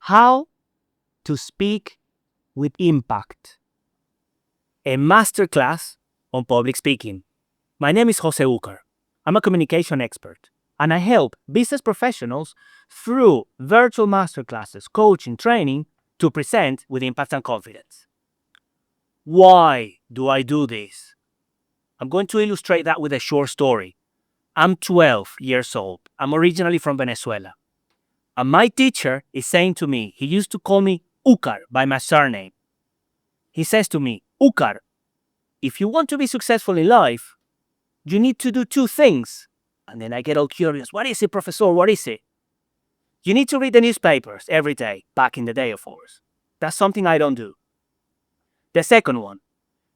How to speak with impact. A masterclass on public speaking. My name is Jose Ucar. I'm a communication expert, and I help business professionals through virtual masterclasses, coaching, training to present with impact and confidence. Why do I do this? I'm going to illustrate that with a short story. I'm 12 years old. I'm originally from Venezuela. And my teacher is saying to me, he used to call me Ucar by my surname. He says to me, Ucar, if you want to be successful in life, you need to do two things. And then I get all curious. What is it, professor? What is it? You need to read the newspapers every day, back in the day, of course. That's something I don't do. The second one,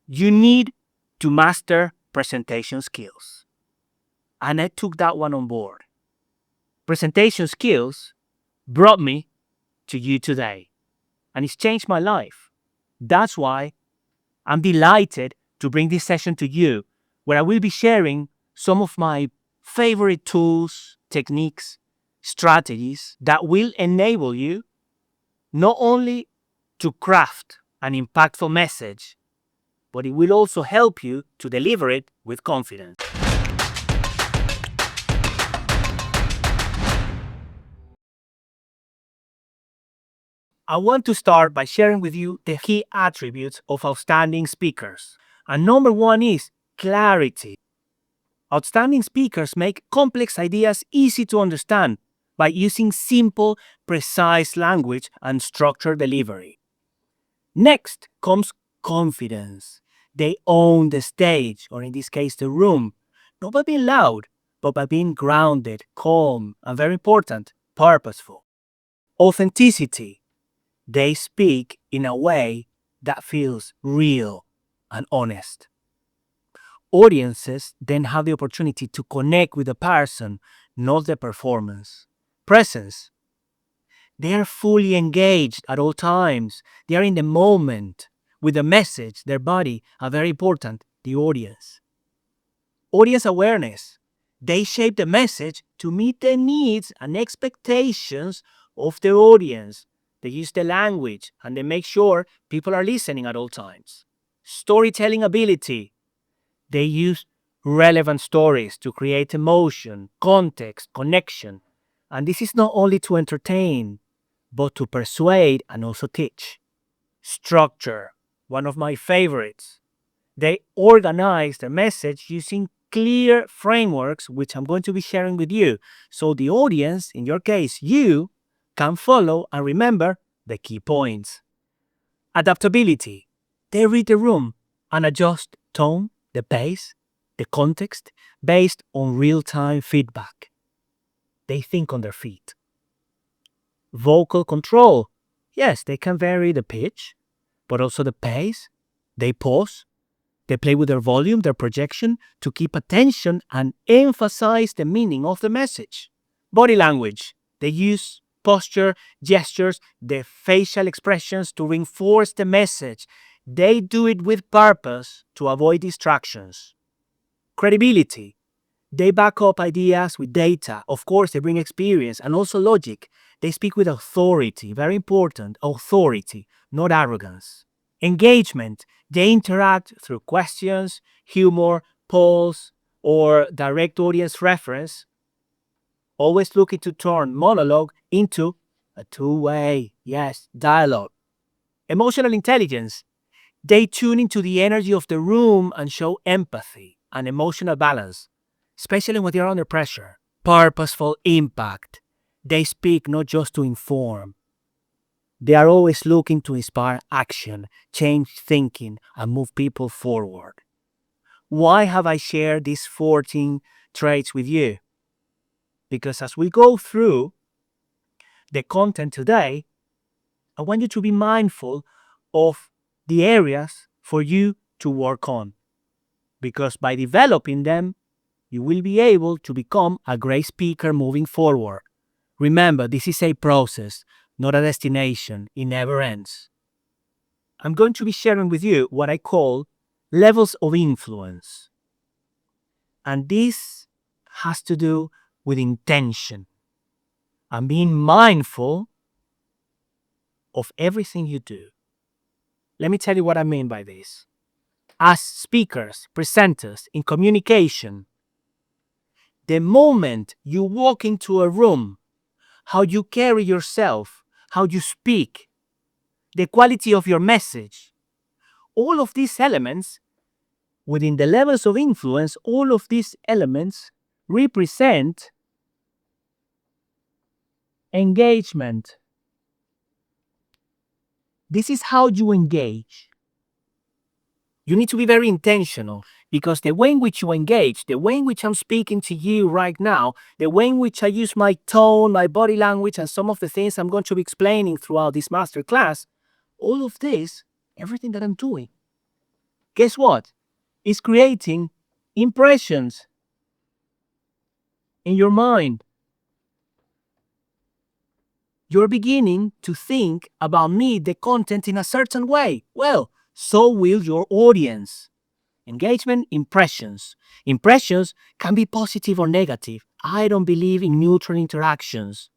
you need to master presentation skills. And I took that one on board. Presentation skills brought me to you today. And it's changed my life. That's why I'm delighted to bring this session to you, where I will be sharing some of my favorite tools, techniques, strategies that will enable you not only to craft an impactful message, but it will also help you to deliver it with confidence. I want to start by sharing with you the key attributes of outstanding speakers. And number one is clarity. Outstanding speakers make complex ideas easy to understand by using simple, precise language and structured delivery. Next comes confidence. They own the stage, or in this case, the room, not by being loud, but by being grounded, calm, and very important, purposeful. Authenticity. They speak in a way that feels real and honest. Audiences then have the opportunity to connect with the person, not the performance. Presence. They are fully engaged at all times. They are in the moment with the message, their body, are very important, the audience. Audience awareness. They shape the message to meet the needs and expectations of the audience. They use the language and they make sure people are listening at all times. Storytelling ability. They use relevant stories to create emotion, context, connection. And this is not only to entertain, but to persuade and also teach. Structure, one of my favorites. They organize their message using clear frameworks, which I'm going to be sharing with you. So the audience, in your case, you, can follow and remember the key points. Adaptability. They read the room and adjust tone, the pace, the context, based on real-time feedback. They think on their feet. Vocal control. Yes, they can vary the pitch, but also the pace. They pause. They play with their volume, their projection, to keep attention and emphasize the meaning of the message. Body language. They use posture, gestures, the facial expressions to reinforce the message. They do it with purpose to avoid distractions. Credibility. They back up ideas with data. Of course, they bring experience and also logic. They speak with authority. Very important, authority, not arrogance. Engagement. They interact through questions, humor, polls, or direct audience reference, always looking to turn monologue into a two-way, dialogue. Emotional intelligence. They tune into the energy of the room and show empathy and emotional balance, especially when they are under pressure. Purposeful impact. They speak not just to inform. They are always looking to inspire action, change thinking, and move people forward. Why have I shared these 14 traits with you? Because as we go through the content today, I want you to be mindful of the areas for you to work on. Because by developing them, you will be able to become a great speaker moving forward. Remember, this is a process, not a destination. It never ends. I'm going to be sharing with you what I call levels of influence. And this has to do with intention and being mindful of everything you do. Let me tell you what I mean by this. As speakers, presenters, in communication, the moment you walk into a room, how you carry yourself, how you speak, the quality of your message, all of these elements, within the levels of influence, all of these elements represent engagement. This is how you engage. You need to be very intentional, because the way in which you engage, the way in which I'm speaking to you right now, the way in which I use my tone, my body language, and some of the things I'm going to be explaining throughout this masterclass, all of this, everything that I'm doing, guess what? It's creating impressions in your mind. You're beginning to think about me, the content, in a certain way. Well, so will your audience. Engagement, impressions. Impressions can be positive or negative. I don't believe in neutral interactions.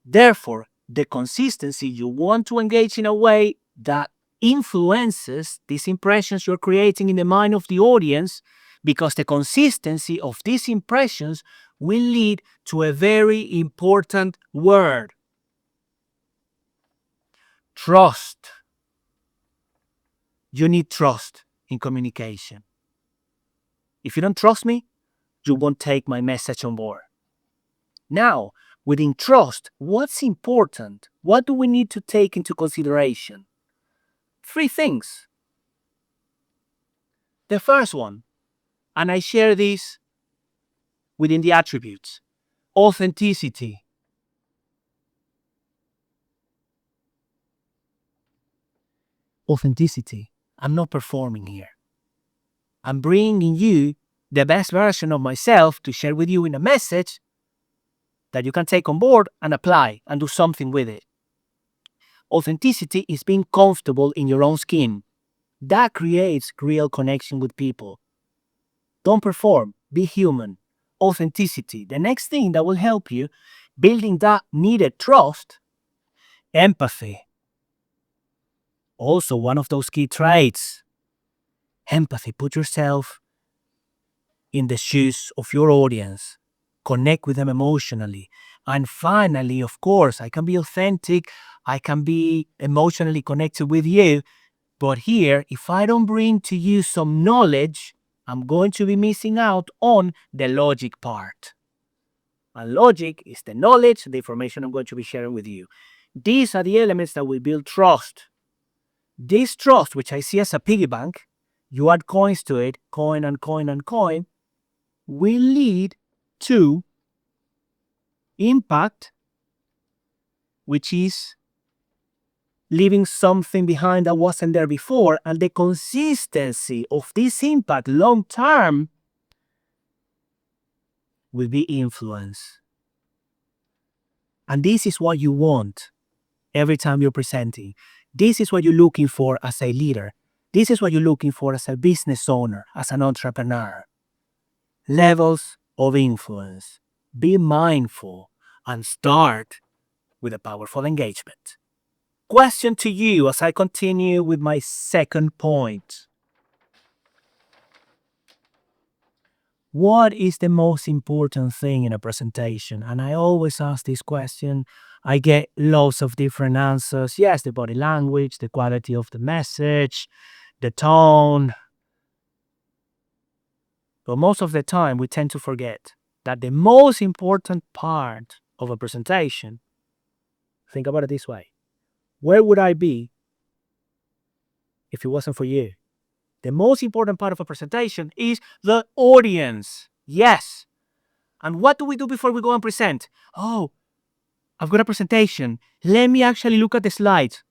Therefore, the consistency, you want to engage in a way that influences these impressions you're creating in the mind of the audience, because the consistency of these impressions will lead to a very important word: trust. You need trust in communication. If you don't trust me, you won't take my message on board. Now, within trust, what's important? What do we need to take into consideration? 3 things. The first one, and I share this within the attributes: authenticity. Authenticity. I'm not performing here. I'm bringing you the best version of myself to share with you in a message that you can take on board and apply and do something with it. Authenticity is being comfortable in your own skin. That creates real connection with people. Don't perform, be human. Authenticity. The next thing that will help you building that needed trust: empathy. Also, one of those key traits. Empathy. Put yourself in the shoes of your audience. Connect with them emotionally. And finally, of course, I can be authentic. I can be emotionally connected with you. But here, if I don't bring to you some knowledge, I'm going to be missing out on the logic part. And logic is the knowledge, the information I'm going to be sharing with you. These are the elements that will build trust. This trust, which I see as a piggy bank, you add coins to it, coin and coin and coin, will lead to impact, which is leaving something behind that wasn't there before. And the consistency of this impact long term will be influence. And this is what you want every time you're presenting. This is what you're looking for as a leader. This is what you're looking for as a business owner, as an entrepreneur. Levels of influence. Be mindful and start with a powerful engagement. Question to you as I continue with my second point. What is the most important thing in a presentation? And I always ask this question. I get lots of different answers. Yes, the body language, the quality of the message, the tone. But most of the time, we tend to forget that the most important part of a presentation, think about it this way: where would I be if it wasn't for you? The most important part of a presentation is the audience. Yes. And what do we do before we go and present? Oh, I've got a presentation. Let me actually look at the slides.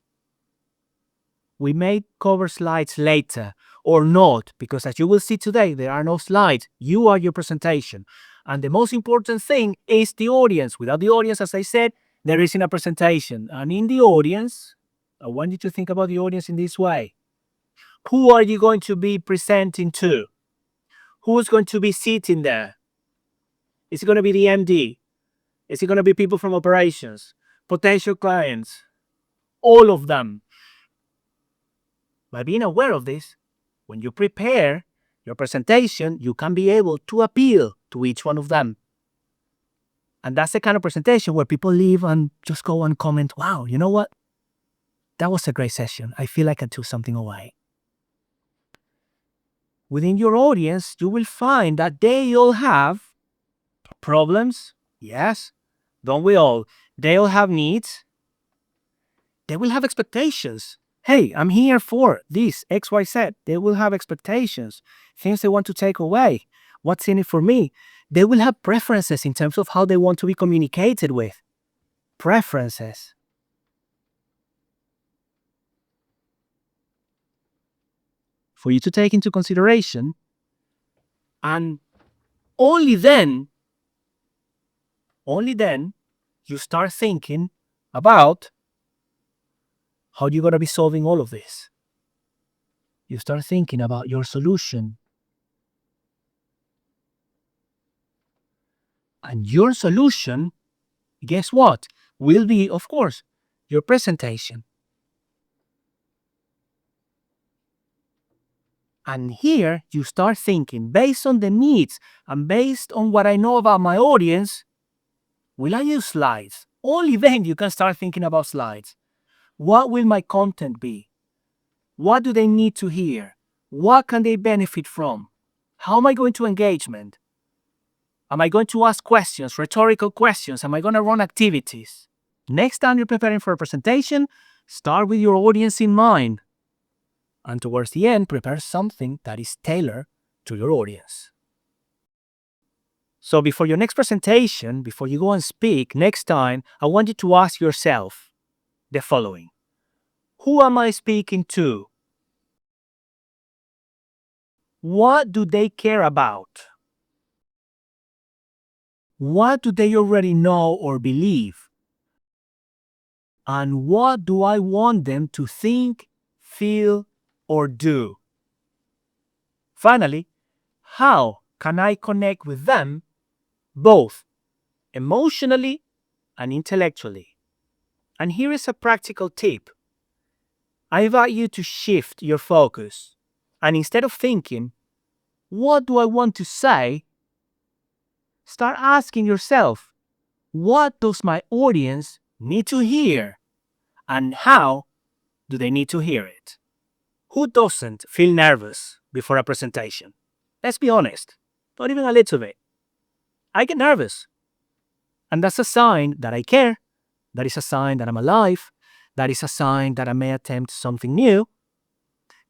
We may cover slides later or not, because as you will see today, there are no slides. You are your presentation. And the most important thing is the audience. Without the audience, as I said, there isn't a presentation. And in the audience, I want you to think about the audience in this way. Who are you going to be presenting to? Who's going to be sitting there? Is it going to be the MD? Is it going to be people from operations, potential clients, all of them. By being aware of this, when you prepare your presentation, you can be able to appeal to each one of them. And that's the kind of presentation where people leave and just go and comment, wow, you know what? That was a great session. I feel like I took something away. Within your audience, you will find that they all have problems. Yes, don't we all? They all have needs. They will have expectations. Hey, I'm here for this, XYZ. They will have expectations, things they want to take away. What's in it for me? They will have preferences in terms of how they want to be communicated with. Preferences. For you to take into consideration, and only then you start thinking about how you're going to be solving all of this. You start thinking about your solution. And your solution, guess what? Will be, of course, your presentation. And here you start thinking, based on the needs and based on what I know about my audience, will I use slides? Only then you can start thinking about slides. What will my content be? What do they need to hear? What can they benefit from? How am I going to engagement? Am I going to ask questions, rhetorical questions? Am I going to run activities? Next time you're preparing for a presentation, start with your audience in mind. And towards the end, prepare something that is tailored to your audience. So before your next presentation, before you go and speak next time, I want you to ask yourself the following. Who am I speaking to? What do they care about? What do they already know or believe? And what do I want them to think, feel, or do? Finally, how can I connect with them both emotionally and intellectually? And here is a practical tip. I invite you to shift your focus. And instead of thinking, what do I want to say? Start asking yourself, what does my audience need to hear? And how do they need to hear it? Who doesn't feel nervous before a presentation? Let's be honest, not even a little bit. I get nervous. And that's a sign that I care. That is a sign that I'm alive. That is a sign that I may attempt something new.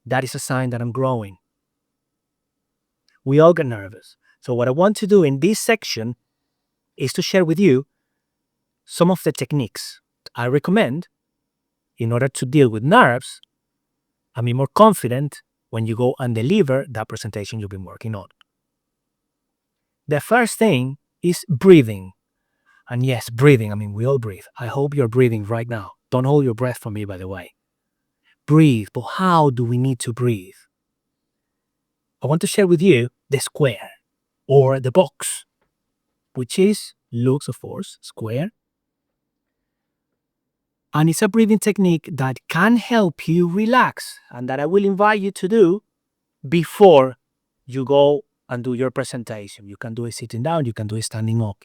That is a sign that I'm growing. We all get nervous. So what I want to do in this section is to share with you some of the techniques I recommend in order to deal with nerves and be more confident when you go and deliver that presentation you've been working on. The first thing is breathing. And yes, breathing. I mean, we all breathe. I hope you're breathing right now. Don't hold your breath for me, by the way. Breathe. But how do we need to breathe? I want to share with you the square or the box, which looks, of course, square. And it's a breathing technique that can help you relax and that I will invite you to do before you go and do your presentation. You can do it sitting down, you can do it standing up.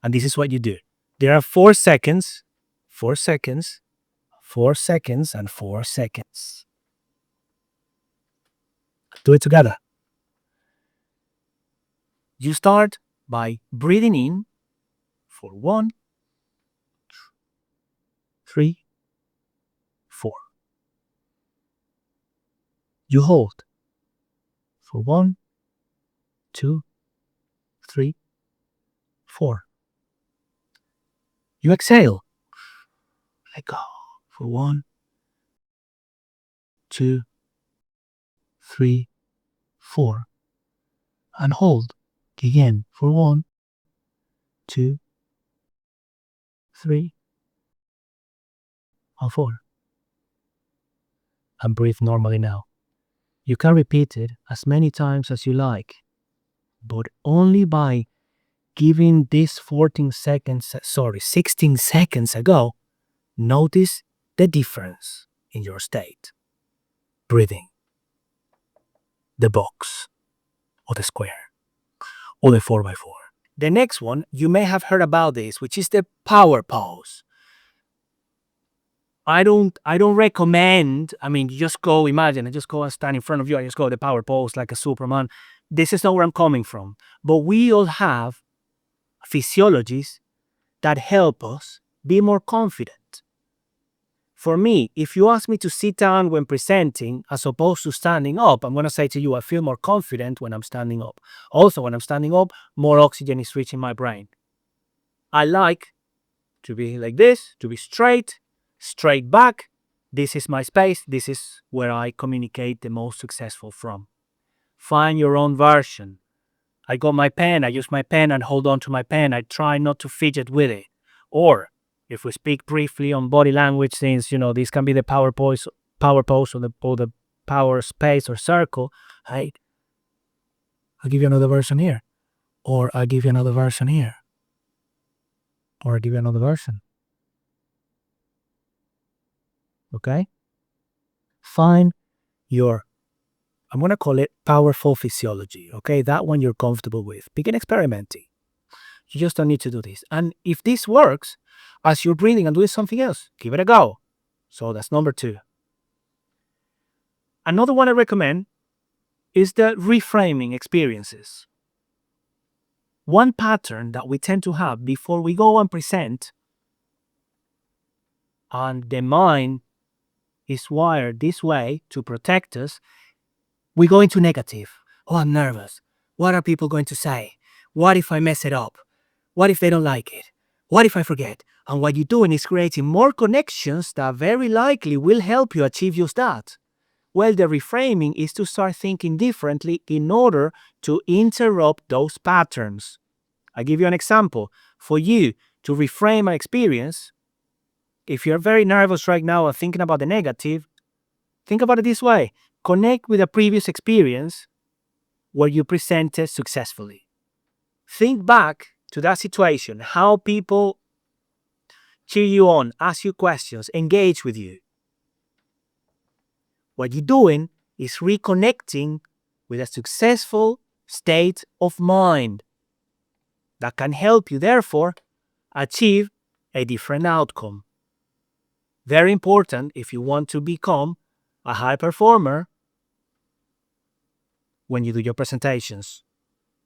And this is what you do. There are 4 seconds, 4 seconds, 4 seconds, and 4 seconds. Do it together. You start by breathing in for 1, 3, 4. You hold for 1, 2, 3, 4. You exhale. Let go for 1, 2, 3, 4. And hold again for 1, 2, 3, and 4. And breathe normally now. You can repeat it as many times as you like, but only by giving this 16 seconds ago, notice the difference in your state. Breathing, the box, or the square, or the 4x4. The next one, you may have heard about this, which is the power pose. I don't recommend, you just go, imagine, I just go and stand in front of you, I just go the power pose like a Superman. This is not where I'm coming from. But we all have physiologies that help us be more confident. For me, if you ask me to sit down when presenting as opposed to standing up, I'm going to say to you, I feel more confident when I'm standing up. Also, when I'm standing up, more oxygen is reaching my brain. I like to be like this, to be straight back. This is my space. This is where I communicate the most successful from. Find your own version. I got my pen. I use my pen and hold on to my pen. I try not to fidget with it. Or if we speak briefly on body language, since this can be the power pose, or the power space or circle. Hey, I'll give you another version here, or I'll give you another version here, or I'll give you another version. Okay? Find your, I'm going to call it powerful physiology. Okay? That one you're comfortable with. Begin experimenting. You just don't need to do this. And if this works, as you're breathing and doing something else, give it a go. So that's number 2. Another one I recommend is the reframing experiences. One pattern that we tend to have before we go and present, and the mind is wired this way to protect us, we go into negative. Oh, I'm nervous. What are people going to say? What if I mess it up? What if they don't like it? What if I forget? And what you're doing is creating more connections that very likely will help you achieve just that. Well, the reframing is to start thinking differently in order to interrupt those patterns. I'll give you an example. For you to reframe an experience, if you're very nervous right now and thinking about the negative, think about it this way. Connect with a previous experience where you presented successfully. Think back to that situation, how people cheer you on, ask you questions, engage with you. What you're doing is reconnecting with a successful state of mind that can help you, therefore, achieve a different outcome. Very important if you want to become a high performer when you do your presentations.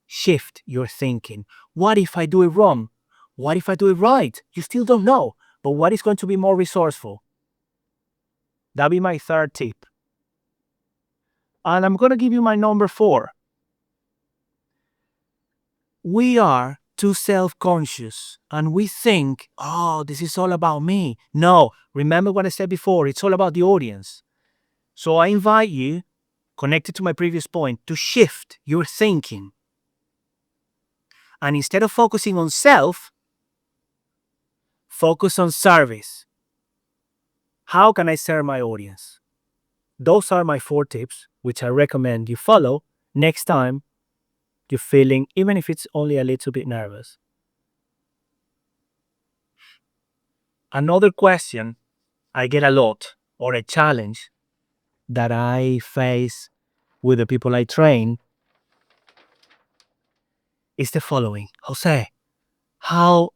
Shift your thinking. What if I do it wrong? What if I do it right? You still don't know, but what is going to be more resourceful? That'll be my 3rd tip. And I'm going to give you my number 4. We are too self-conscious and we think, oh, this is all about me. No, remember what I said before, it's all about the audience. So I invite you, connected to my previous point, to shift your thinking. And instead of focusing on self, focus on service. How can I serve my audience? Those are my 4 tips, which I recommend you follow next time you're feeling, even if it's only a little bit nervous. Another question I get a lot, or a challenge that I face with the people I train, is the following. Jose, how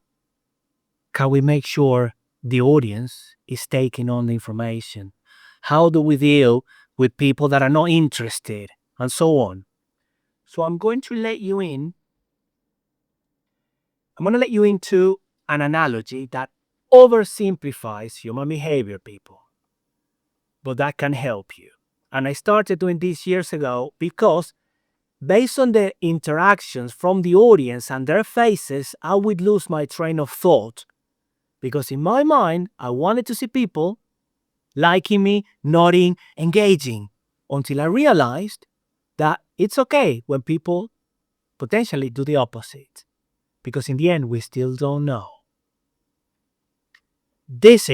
can we make sure the audience is taking on the information? How do we deal with people that are not interested, and so on? So I'm going to let you into an analogy that oversimplifies human behavior, people. But that can help you. And I started doing this years ago because based on the interactions from the audience and their faces, I would lose my train of thought. Because in my mind, I wanted to see people liking me, nodding, engaging, until I realized that it's okay when people potentially do the opposite. Because in the end, we still don't know. This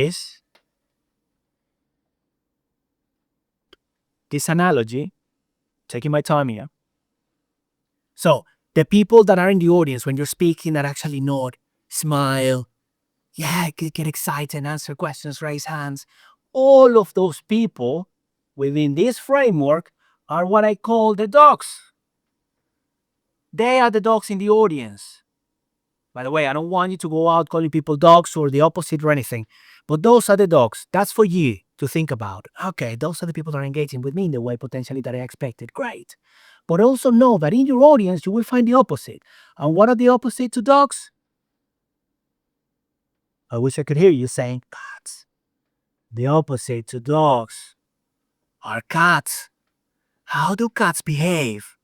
analogy, taking my time here. So, The people that are in the audience when you're speaking that actually nod, smile, yeah, get excited, answer questions, raise hands. All of those people within this framework are what I call the dogs. They are the dogs in the audience. By the way, I don't want you to go out calling people dogs or the opposite or anything, but those are the dogs. That's for you to think about. Okay, those are the people that are engaging with me in the way potentially that I expected. Great. But also know that in your audience, you will find the opposite. And what are the opposite to dogs? I wish I could hear you saying cats. The opposite to dogs are cats. How do cats behave?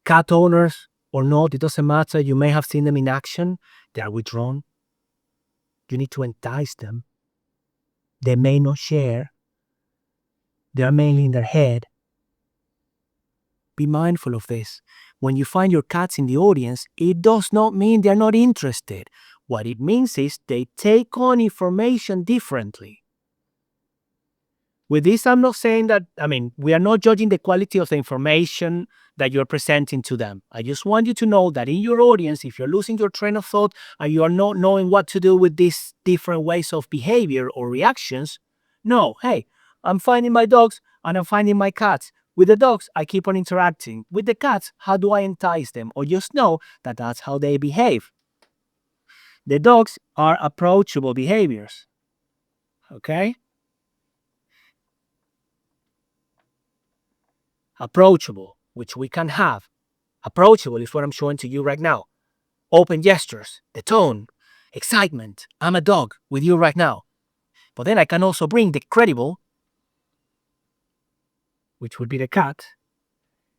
Cat owners or not, it doesn't matter. You may have seen them in action. They are withdrawn. You need to entice them. They may not share. They are mainly in their head. Be mindful of this. When you find your cats in the audience, it does not mean they're not interested. What it means is they take on information differently. With this, I'm not saying that, we are not judging the quality of the information that you're presenting to them. I just want you to know that in your audience, if you're losing your train of thought and you are not knowing what to do with these different ways of behavior or reactions, no, hey, I'm finding my dogs and I'm finding my cats. With the dogs, I keep on interacting. With the cats, how do I entice them? Or just know that that's how they behave. The dogs are approachable behaviors. Okay? Approachable, which we can have. Approachable is what I'm showing to you right now. Open gestures, the tone, excitement. I'm a dog with you right now. But then I can also bring the credible, which would be the cat,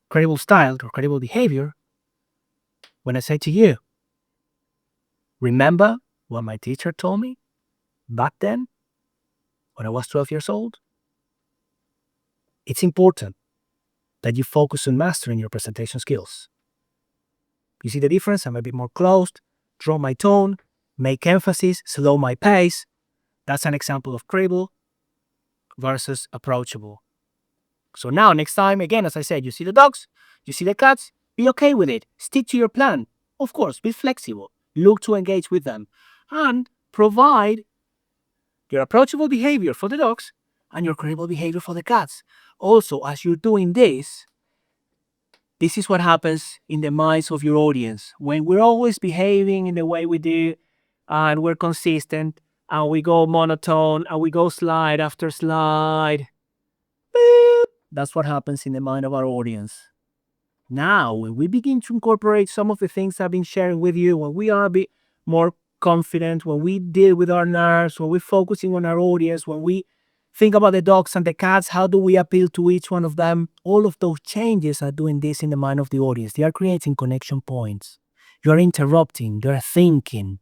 credible style or credible behavior when I say to you, remember what my teacher told me back then when I was 12 years old? It's important that you focus on mastering your presentation skills. You see the difference? I'm a bit more closed, draw my tone, make emphasis, slow my pace. That's an example of credible versus approachable. So now, next time, again, as I said, you see the dogs, you see the cats, be okay with it. Stick to your plan. Of course, be flexible. Look to engage with them. And provide your approachable behavior for the dogs and your credible behavior for the cats. Also, as you're doing this is what happens in the minds of your audience. When we're always behaving in the way we do, and we're consistent, and we go monotone, and we go slide after slide, that's what happens in the mind of our audience. Now, when we begin to incorporate some of the things I've been sharing with you, when we are a bit more confident, when we deal with our nerves, when we're focusing on our audience, when we think about the dogs and the cats, how do we appeal to each one of them? All of those changes are doing this in the mind of the audience. They are creating connection points. You're interrupting, they're thinking.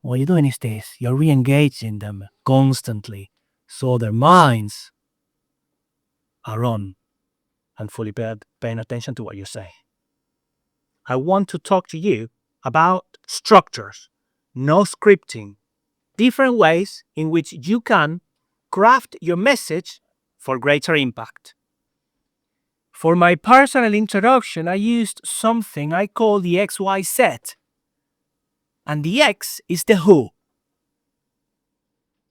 What you're doing is this, you're re-engaging them constantly so their minds are on and fully paying attention to what you say. I want to talk to you about structures, no scripting, different ways in which you can craft your message for greater impact. For my personal introduction, I used something I call the XY set. And the X is the who.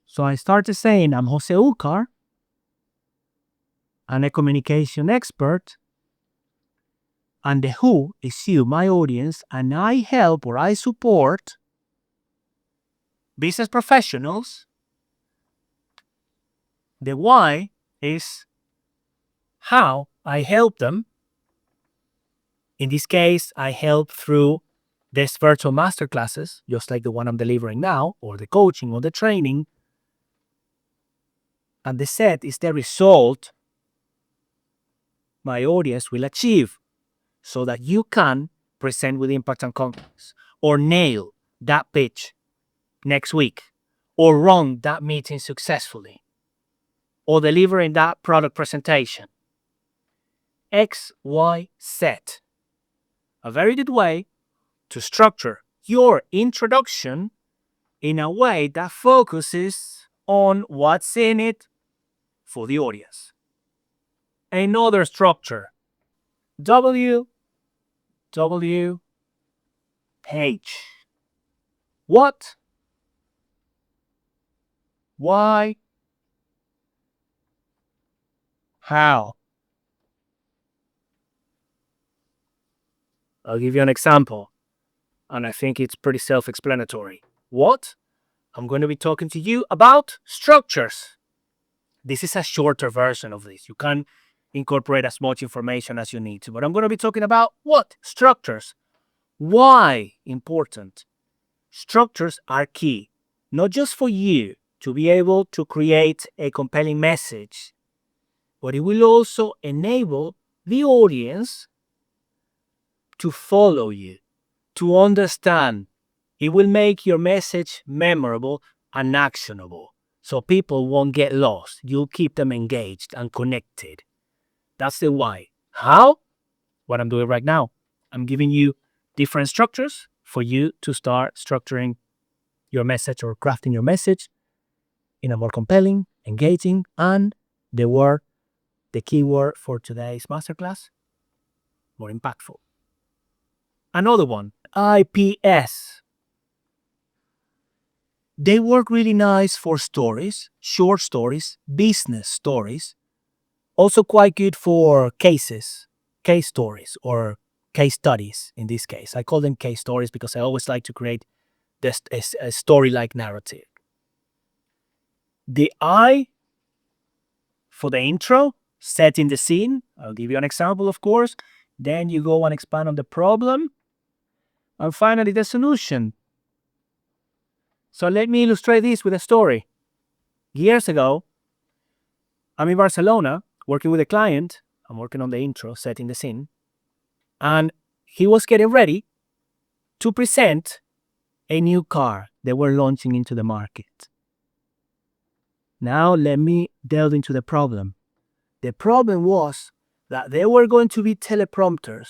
So I started saying, I'm Jose Ucar, I'm a communication expert. And the who is you, my audience, and I help or I support business professionals. The why is how I help them. In this case, I help through these virtual masterclasses, just like the one I'm delivering now, or the coaching or the training. And the set is the result my audience will achieve so that you can present with impact and confidence, or nail that pitch next week, or run that meeting successfully, or delivering that product presentation. XY set. A very good way to structure your introduction in a way that focuses on what's in it for the audience. Another structure. W W H. What? Why? How? I'll give you an example, and I think it's pretty self explanatory. What? I'm going to be talking to you about structures. This is a shorter version of this. You can incorporate as much information as you need to, but I'm going to be talking about what? Structures. Why important? Structures are key, not just for you to be able to create a compelling message, but it will also enable the audience to follow you, to understand. It will make your message memorable and actionable, so people won't get lost. You'll keep them engaged and connected. That's the why. How? What I'm doing right now. I'm giving you different structures for you to start structuring your message or crafting your message in a more compelling, engaging, and the key word for today's masterclass, more impactful. Another one, IPS. They work really nice for stories, short stories, business stories. Also quite good for cases, case stories, or case studies in this case. I call them case stories because I always like to create a story-like narrative. The I for the intro, setting the scene. I'll give you an example, of course. Then you go and expand on the problem. And finally, the solution. So let me illustrate this with a story. Years ago, I'm in Barcelona working with a client. I'm working on the intro, setting the scene. And he was getting ready to present a new car they were launching into the market. Now let me delve into the problem. The problem was that there were going to be teleprompters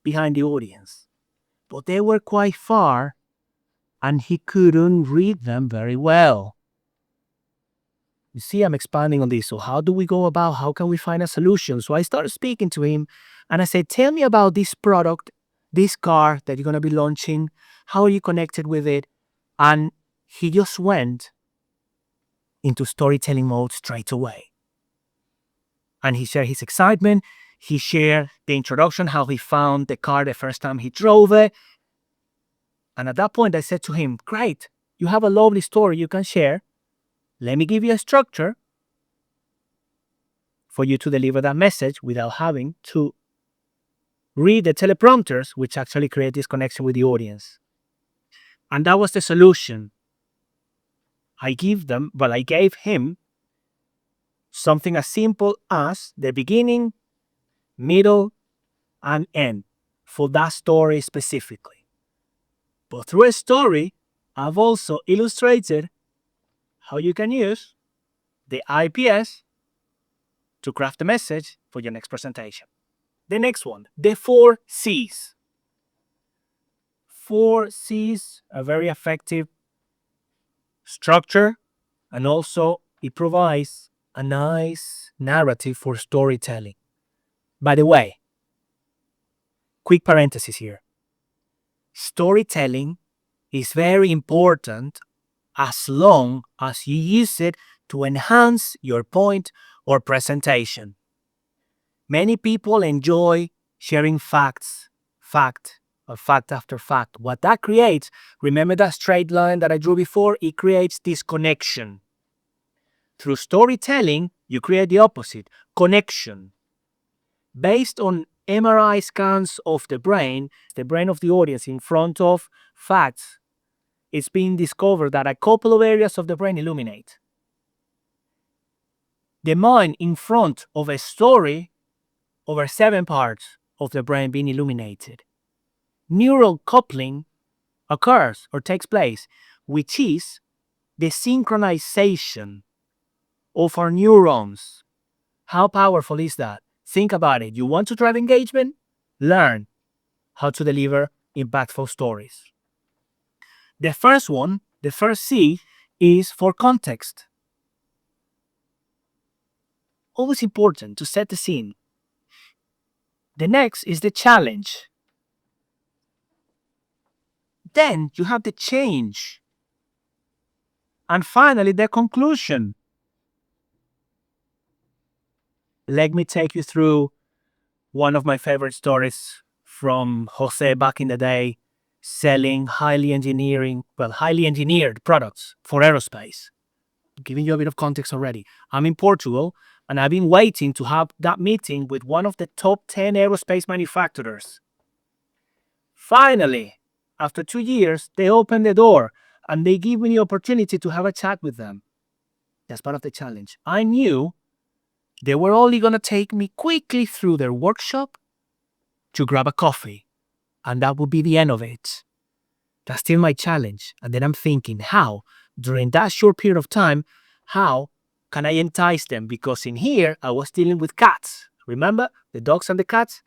behind the audience, but they were quite far and he couldn't read them very well. You see, I'm expanding on this. So how do we go about, how can we find a solution? So I started speaking to him and I said, tell me about this product, this car that you're going to be launching. How are you connected with it? And he just went into storytelling mode straight away. And he shared his excitement. He shared the introduction, how he found the car the first time he drove it. And at that point, I said to him, great, you have a lovely story you can share. Let me give you a structure for you to deliver that message without having to read the teleprompters, which actually create this connection with the audience. And that was the solution. I gave him something as simple as the beginning, middle, and end for that story specifically. But through a story, I've also illustrated how you can use the IPS to craft a message for your next presentation. The next one, the 4 C's. 4 C's, a very effective structure, and also it provides a nice narrative for storytelling. By the way, quick parenthesis here. Storytelling is very important as long as you use it to enhance your point or presentation. Many people enjoy sharing fact after fact. What that creates, remember that straight line that I drew before? It creates disconnection. Through storytelling, you create the opposite, connection. Based on MRI scans of the brain of the audience in front of facts, it's been discovered that a couple of areas of the brain illuminate. The mind in front of a story, over 7 parts of the brain being illuminated. Neural coupling occurs or takes place, which is the synchronization of our neurons. How powerful is that? Think about it. You want to drive engagement? Learn how to deliver impactful stories. The first one, the first C, is for context. Always important to set the scene. The next is the challenge. Then you have the change. And finally, the conclusion. Let me take you through one of my favorite stories from Jose back in the day, selling highly engineered products for aerospace. Giving you a bit of context already. I'm in Portugal and I've been waiting to have that meeting with one of the top 10 aerospace manufacturers. Finally, after 2 years, they open the door and they give me the opportunity to have a chat with them. That's part of the challenge. I knew they were only going to take me quickly through their workshop to grab a coffee, and that would be the end of it. That's still my challenge. And then I'm thinking, how, during that short period of time, how can I entice them? Because in here, I was dealing with cats. Remember the dogs and the cats?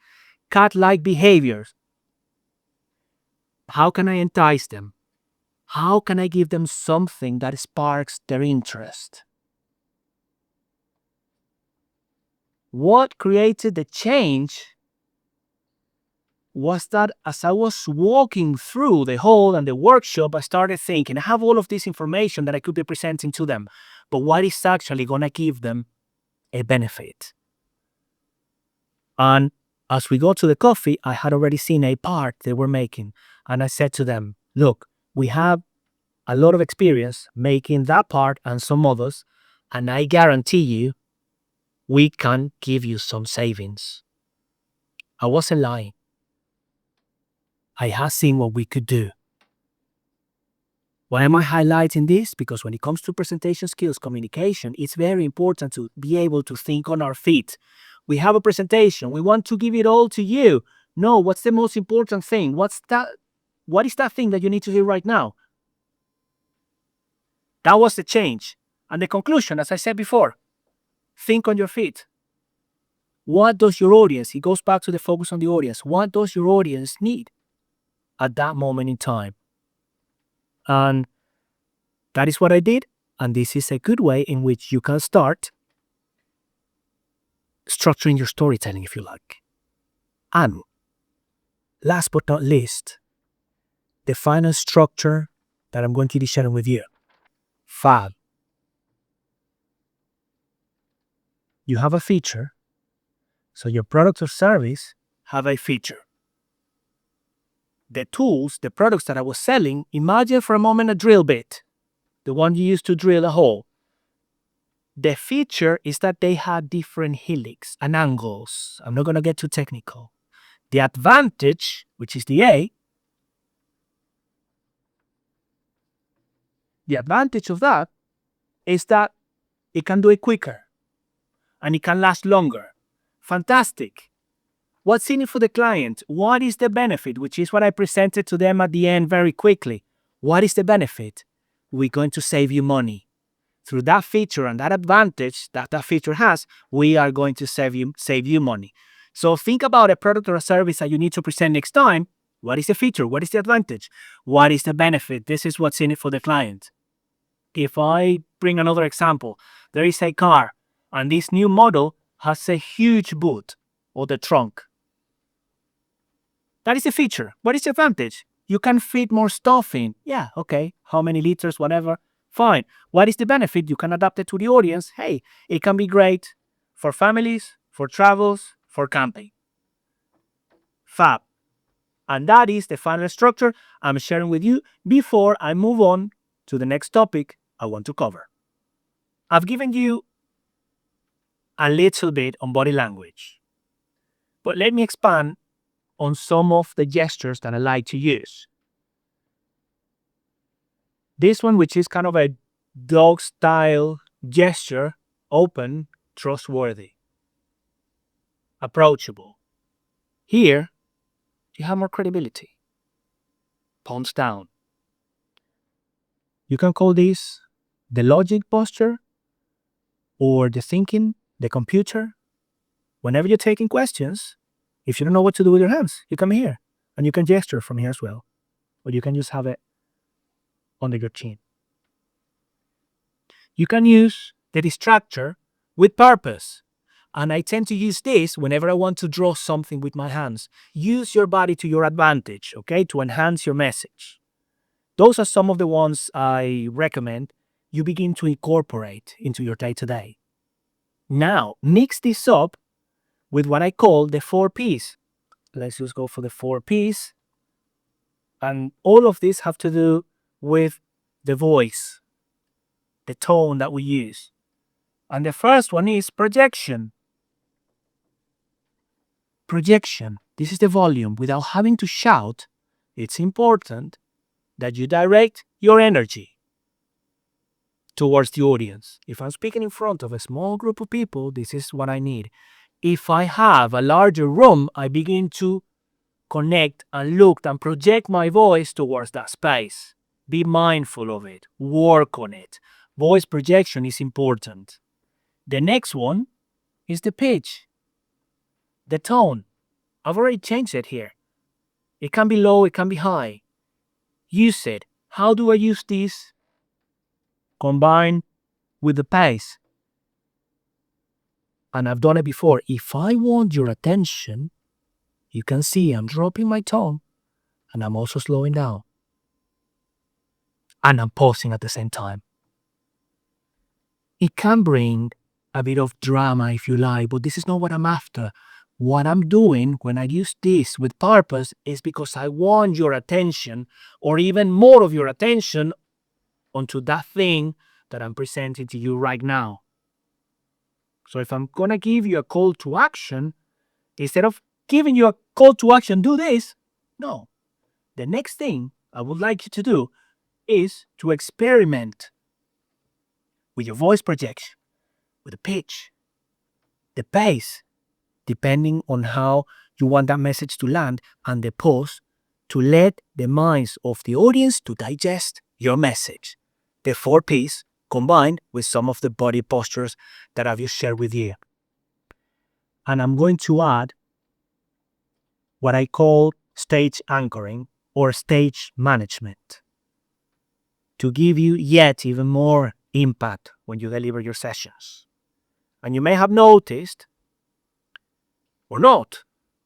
Cat-like behaviors. How can I entice them? How can I give them something that sparks their interest? What created the change was that as I was walking through the hall and the workshop, I started thinking, I have all of this information that I could be presenting to them, but what is actually going to give them a benefit? And as we got to the coffee, I had already seen a part they were making. And I said to them, look, we have a lot of experience making that part and some others, and I guarantee you, we can give you some savings. I wasn't lying. I had seen what we could do. Why am I highlighting this? Because when it comes to presentation skills, communication, it's very important to be able to think on our feet. We have a presentation. We want to give it all to you. No, what's the most important thing? What is that thing that you need to hear right now? That was the change. And the conclusion, as I said before, think on your feet. What does your audience, it goes back to the focus on the audience, what does your audience need at that moment in time? And that is what I did. And this is a good way in which you can start structuring your storytelling, if you like. And last but not least, the final structure that I'm going to be sharing with you. Fab. You have a feature. So your product or service have a feature. The tools, the products that I was selling, imagine for a moment a drill bit, the one you use to drill a hole. The feature is that they had different helix and angles. I'm not going to get too technical. The advantage, which is the A, the advantage of that is that it can do it quicker and it can last longer. Fantastic. What's in it for the client? What is the benefit? Which is what I presented to them at the end very quickly. What is the benefit? We're going to save you money. Through that feature and that advantage that feature has, we are going to save you money. So think about a product or a service that you need to present next time. What is the feature? What is the advantage? What is the benefit? This is what's in it for the client. If I bring another example, there is a car and this new model has a huge boot or the trunk. That is a feature. What is the advantage? You can fit more stuff in. Yeah, okay. How many liters, whatever. Fine. What is the benefit? You can adapt it to the audience. Hey, it can be great for families, for travels, for camping. Fab. And that is the final structure I'm sharing with you before I move on to the next topic I want to cover. I've given you a little bit on body language, but let me expand on some of the gestures that I like to use. This one, which is kind of a dog style gesture, open, trustworthy, approachable. Here, you have more credibility. Palms down. You can call this the logic posture or the thinking, the computer. Whenever you're taking questions, if you don't know what to do with your hands, you come here and you can gesture from here as well. Or you can just have it under your chin. You can use the distractor with purpose. And I tend to use this whenever I want to draw something with my hands. Use your body to your advantage, okay, to enhance your message. Those are some of the ones I recommend you begin to incorporate into your day to day. Now, mix this up with what I call the 4 Ps. Let's just go for the 4 Ps. And all of these have to do with the voice, the tone that we use. And the first one is projection. Projection. This is the volume. Without having to shout, it's important that you direct your energy towards the audience. If I'm speaking in front of a small group of people, this is what I need. If I have a larger room, I begin to connect and look and project my voice towards that space. Be mindful of it. Work on it. Voice projection is important. The next one is the pitch, the tone. I've already changed it here. It can be low, it can be high. Use it. How do I use this? Combine with the pace. And I've done it before. If I want your attention, you can see I'm dropping my tone and I'm also slowing down. And I'm pausing at the same time. It can bring a bit of drama if you like, but this is not what I'm after. What I'm doing when I use this with purpose is because I want your attention, or even more of your attention, onto that thing that I'm presenting to you right now. So if I'm gonna give you a call to action, instead of giving you a call to action, do this, no. The next thing I would like you to do is to experiment with your voice projection, with the pitch, the pace, depending on how you want that message to land, and the pause to let the minds of the audience to digest your message. The 4 Ps combined with some of the body postures that I've just shared with you. And I'm going to add what I call stage anchoring or stage management to give you yet even more impact when you deliver your sessions. And you may have noticed, or not,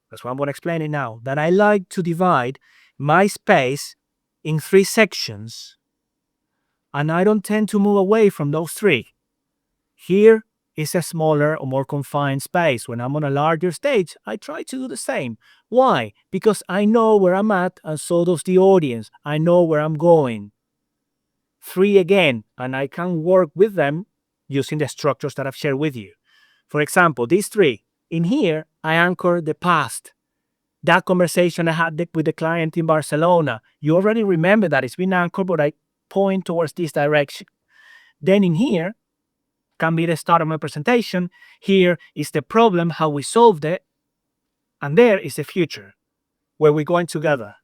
that's what I'm going to explain it now, that I like to divide my space in 3 sections, and I don't tend to move away from those 3. Here is a smaller or more confined space. When I'm on a larger stage, I try to do the same. Why? Because I know where I'm at, and so does the audience. I know where I'm going. 3 again, and I can work with them using the structures that I've shared with you. For example, these 3. In here, I anchor the past. That conversation I had with the client in Barcelona, you already remember that it's been anchored, but I point towards this direction. Then in here can be the start of my presentation. Here is the problem, how we solved it. And there is the future, where we're going together.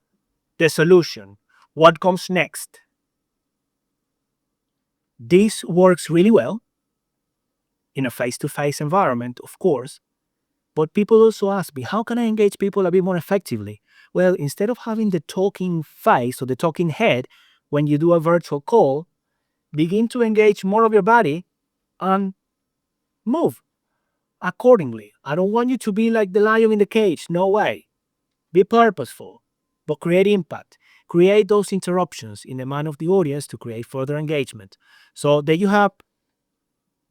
The solution, what comes next. This works really well in a face-to-face environment, of course. But people also ask me, how can I engage people a bit more effectively? Well, instead of having the talking face or the talking head when you do a virtual call, begin to engage more of your body and move accordingly. I don't want you to be like the lion in the cage. No way. Be purposeful, but create impact. Create those interruptions in the mind of the audience to create further engagement. So there you have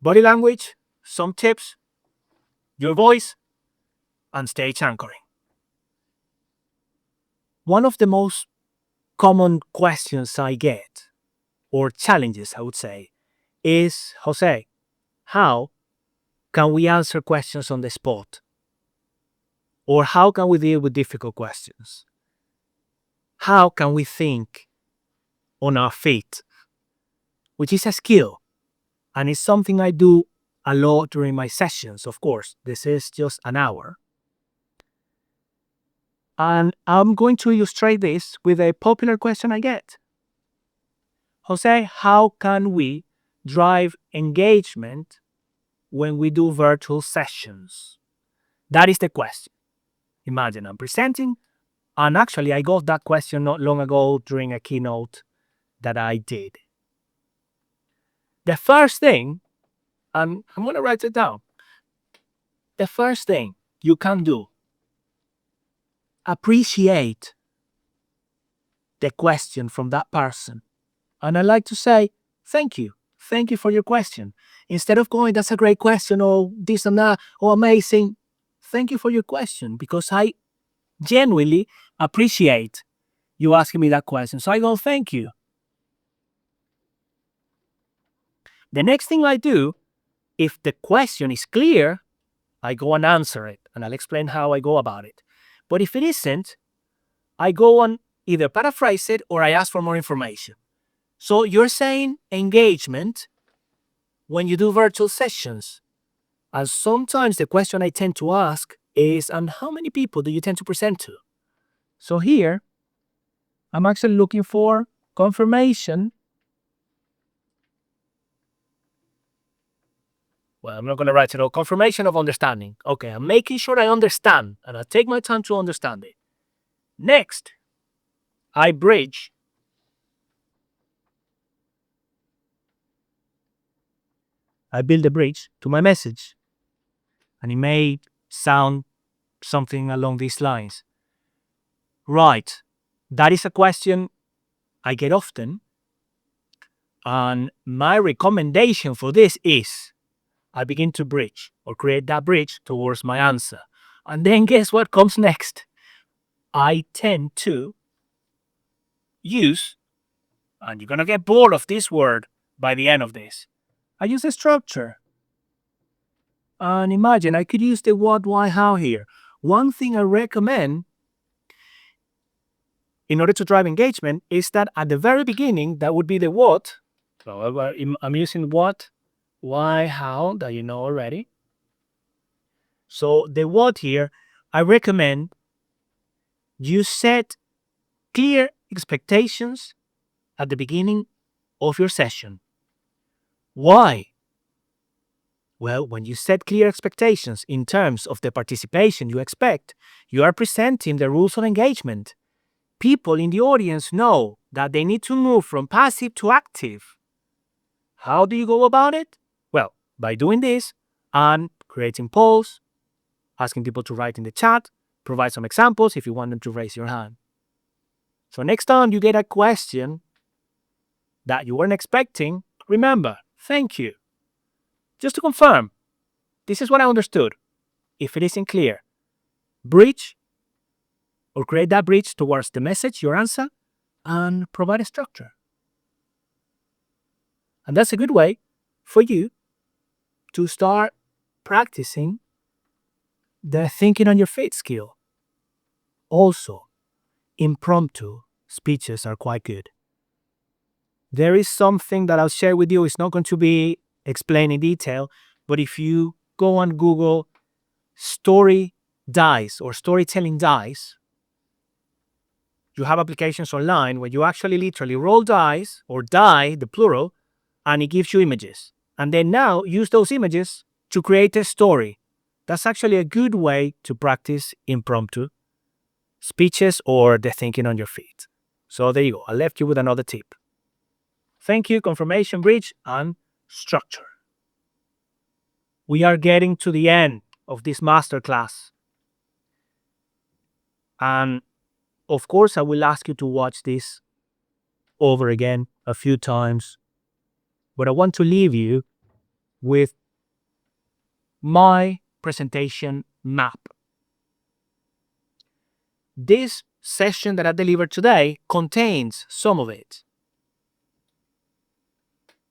body language, some tips, your voice, and stage anchoring. One of the most common questions I get, or challenges I would say, is, Jose, how can we answer questions on the spot? Or how can we deal with difficult questions? How can we think on our feet? Which is a skill, and it's something I do a lot during my sessions, of course. This is just an hour. And I'm going to illustrate this with a popular question I get. Jose, how can we drive engagement when we do virtual sessions? That is the question. Imagine I'm presenting, and actually I got that question not long ago during a keynote that I did. The first thing, I'm going to write it down. The first thing you can do, appreciate the question from that person. And I like to say, thank you. Thank you for your question. Instead of going, that's a great question, or this and that, or amazing. Thank you for your question, because I genuinely appreciate you asking me that question. So I go, thank you. The next thing I do, if the question is clear, I go and answer it, and I'll explain how I go about it. But if it isn't, I go and either paraphrase it or I ask for more information. So you're saying engagement when you do virtual sessions. And sometimes the question I tend to ask is, and how many people do you tend to present to? So here, I'm actually looking for confirmation. Well, I'm not going to write it all. Confirmation of understanding. Okay, I'm making sure I understand, and I take my time to understand it. Next, I bridge. I build a bridge to my message. And it may sound something along these lines. Right, that is a question I get often. And my recommendation for this is I begin to bridge or create that bridge towards my answer. And then guess what comes next? I tend to use, and you're going to get bored of this word by the end of this, I use a structure. And imagine I could use the what, why, how here. One thing I recommend in order to drive engagement is that at the very beginning, that would be the what. So I'm using what, why, how, that you know already. So the what here, I recommend you set clear expectations at the beginning of your session. Why? Well, when you set clear expectations in terms of the participation you expect, you are presenting the rules of engagement. People in the audience know that they need to move from passive to active. How do you go about it? Well, by doing this and creating polls, asking people to write in the chat, provide some examples if you want them to raise your hand. So next time you get a question that you weren't expecting, remember, thank you. Just to confirm, this is what I understood. If it isn't clear, bridge or create that bridge towards the message, your answer, and provide a structure. And that's a good way for you to start practicing the thinking on your feet skill. Also, impromptu speeches are quite good. There is something that I'll share with you. It's not going to be explained in detail, but if you go on Google story dice or storytelling dice, you have applications online where you actually literally roll dice or die, the plural, and it gives you images. And then now use those images to create a story. That's actually a good way to practice impromptu speeches or the thinking on your feet. So there you go. I left you with another tip. Thank you, confirmation, bridge, and structure. We are getting to the end of this masterclass. And of course, I will ask you to watch this over again a few times. But I want to leave you with my presentation map. This session that I delivered today contains some of it.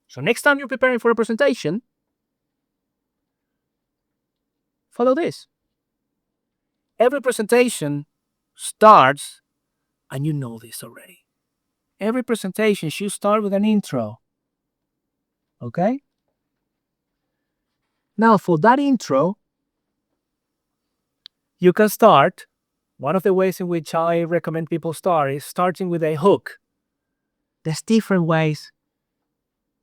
So next time you're preparing for a presentation, follow this. Every presentation starts, and you know this already. Every presentation should start with an intro. Okay? Now, for that intro, you can start. One of the ways in which I recommend people start is starting with a hook. There's different ways.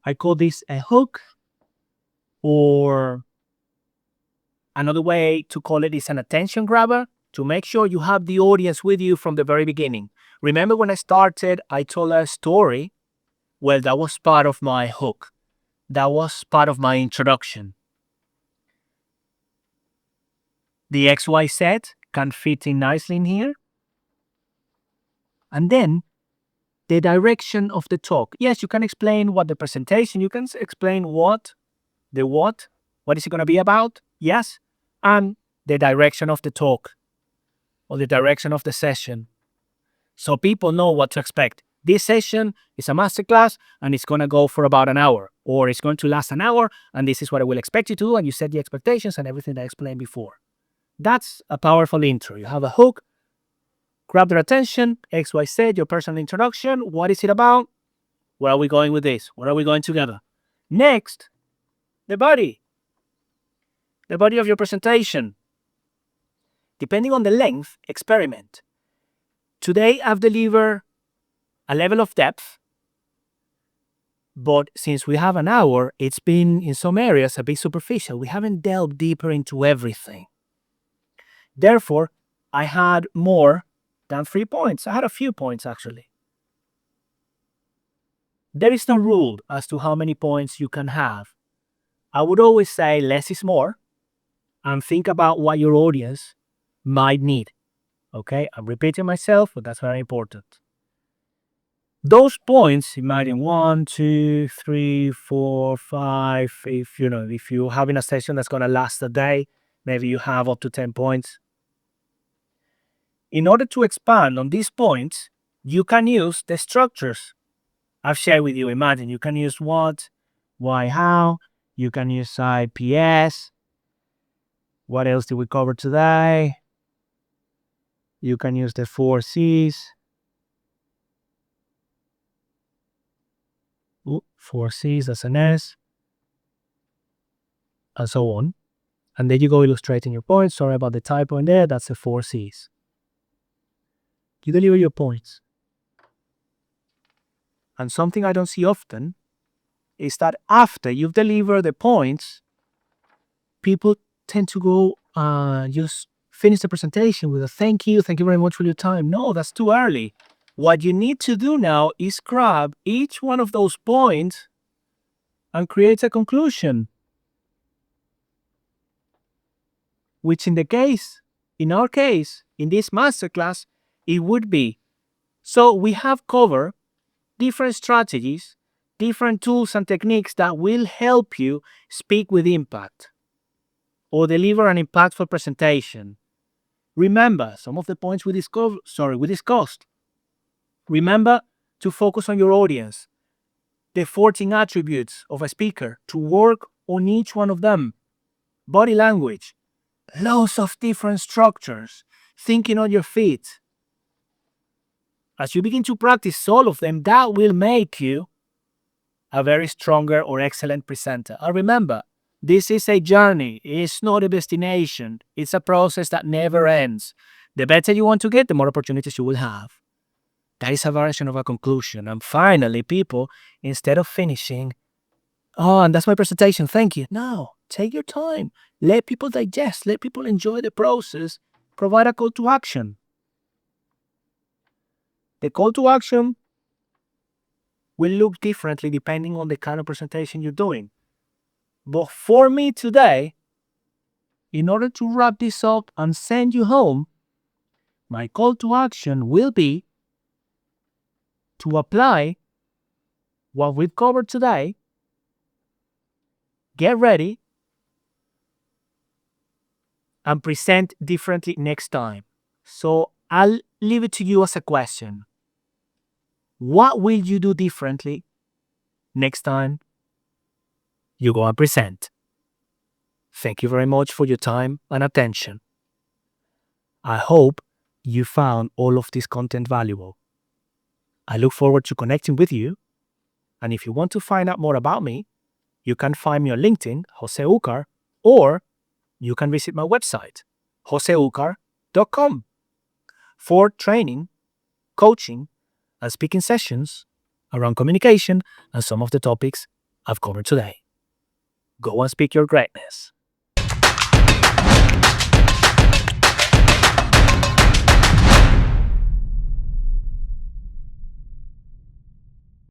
I call this a hook, or another way to call it is an attention grabber, to make sure you have the audience with you from the very beginning. Remember when I started, I told a story? Well, that was part of my hook. That was part of my introduction. The XYZ can fit in nicely in here. And then the direction of the talk. Yes, you can explain what the presentation, you can explain what is it going to be about? Yes. And the direction of the talk or the direction of the session. So people know what to expect. This session is a masterclass and it's going to go for about an hour, or it's going to last an hour and this is what I will expect you to do, and you set the expectations and everything I explained before. That's a powerful intro. You have a hook, grab their attention, XYZ, your personal introduction. What is it about? Where are we going with this? Where are we going together? Next, the body of your presentation. Depending on the length, experiment. Today, I've delivered a level of depth, but since we have an hour, it's been in some areas a bit superficial. We haven't delved deeper into everything. Therefore, I had more than 3 points. I had a few points actually. There is no rule as to how many points you can have. I would always say less is more, and think about what your audience might need. Okay, I'm repeating myself, but that's very important. Those points, imagine 1, 2, 3, 4, 5. If you're having a session that's going to last a day, maybe you have up to 10 points. In order to expand on these points, you can use the structures I've shared with you. Imagine you can use what, why, how. You can use IPS. What else did we cover today? You can use the 4 C's. 4 C's as an S. And so on. And then you go illustrating your points. Sorry about the typo in there. That's the 4 C's. You deliver your points. And something I don't see often is that after you've delivered the points, people tend to go just finish the presentation with a thank you very much for your time. No, that's too early. What you need to do now is grab each one of those points and create a conclusion. Which in our case, in this masterclass, it would be. So we have covered different strategies, different tools and techniques that will help you speak with impact or deliver an impactful presentation. Remember some of the points we discussed. Remember to focus on your audience, the 14 attributes of a speaker, to work on each one of them. Body language, loads of different structures, thinking on your feet. As you begin to practice all of them, that will make you a very stronger or excellent presenter. And remember, this is a journey. It's not a destination. It's a process that never ends. The better you want to get, the more opportunities you will have. That is a version of a conclusion. And finally, people, instead of finishing, oh, and that's my presentation, thank you. No, take your time. Let people digest. Let people enjoy the process. Provide a call to action. The call to action will look differently depending on the kind of presentation you're doing. But for me today, in order to wrap this up and send you home, my call to action will be to apply what we've covered today, get ready, and present differently next time. So I'll leave it to you as a question. What will you do differently next time you go and present? Thank you very much for your time and attention. I hope you found all of this content valuable. I look forward to connecting with you. And if you want to find out more about me, you can find me on LinkedIn, Jose Ucar, or you can visit my website, joseucar.com, for training, coaching, and speaking sessions around communication and some of the topics I've covered today. Go and speak your greatness.